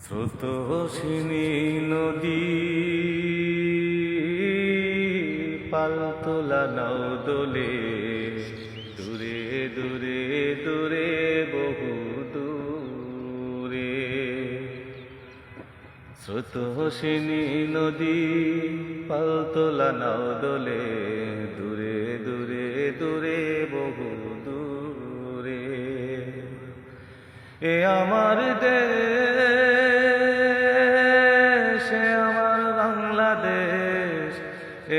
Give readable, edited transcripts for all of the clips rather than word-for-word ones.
স্রোতস্বিনী নদী পালতোলা নাও দোলে, দূরে দূরে দূরে বহু দূরে। স্রোতস্বিনী নদী পালতোলা নাও দোলে, দূরে দূরে দূরে বহু দূরে। এ আমার দেশ, এ আমার বাংলাদেশ,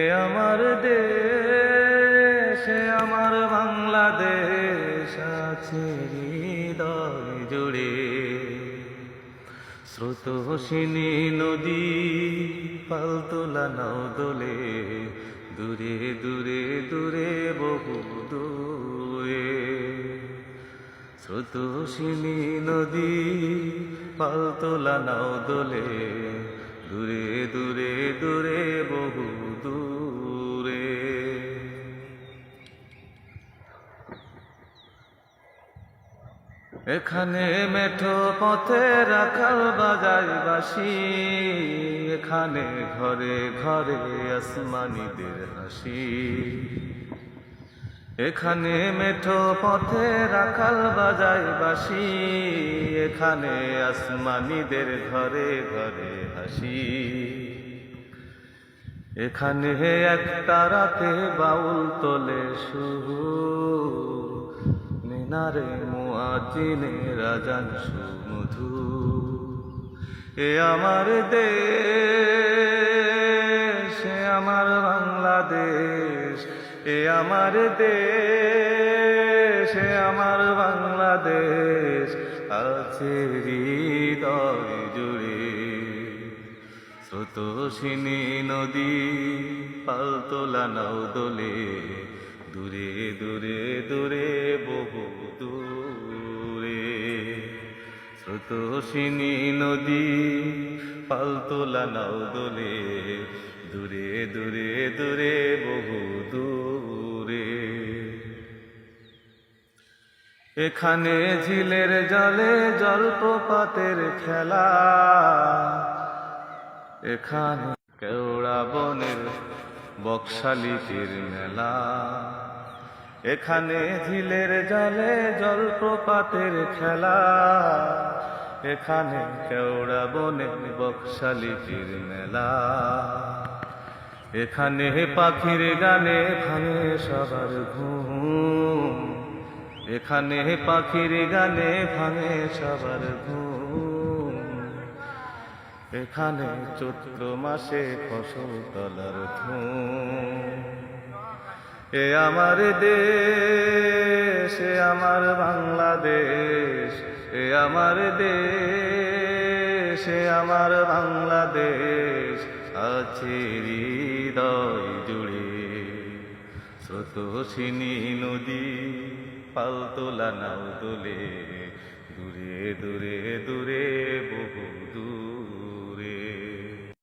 এ আমার দেশ, এ আমার বাংলাদেশ আছে হৃদয় জুড়ে। স্রোতস্বিনী নদী পালতোলা নাও দোলে, দূরে দূরে দূরে বহু দূরে। স্রোতস্বিনী নদী পালতোলা নাও দোলে, দূরে দূরে দূরে বহু দূরে। এখানে মেঠো পথে রাখাল বাজায় বাঁশি, এখানে ঘরে ঘরে আসমানীদের হাসি। এখানে মেঠো পথে রাখাল বাজায় বাঁশি, এখানে আসমানীদের ঘরে ঘরে হাসি। এখানে একটা রাতে বাউল তোলে সুর, মিনারে মুয়াজ্জিনের আযান সুমধুর। এ আমার দেশ, এ আমার বাংলাদেশ, এ আমার দেশ, এ আমার বাংলাদেশ আছে হৃদয় জুড়ে। স্রোতস্বিনী নদী পালতোলা নাও দোলে, দূরে দূরে দূরে বহু দূরে। স্রোতস্বিনী নদী পালতোলা নাও দোলে, দূরে দূরে দূরে বহু দূরে। এখানে ঝিলের জলে জলপ্রপাতের খেলা, এখানে কেওড়া বনের বকশালিটির মেলা। এখানে ঝিলের জলে জলপ্রপাতের খেলা, এখানে কেওড়া বনের বকশালিটির মেলা। এখানে পাখির গানে ভাঙে সবার ঘুম, এখানে পাখির গানে ভাঙে সবার ঘুম। এখানে চৈত্র মাসে ফসল তোলার ধুম। এ আমার দেশ, এ আমার বাংলাদেশ, এ আমার দেশ, এ আমার বাংলাদেশ আছে হৃদয় জুড়ে। স্রোতস্বিনী নদী পালতোলা নাও দোলে, দূরে দূরে দূরে বহু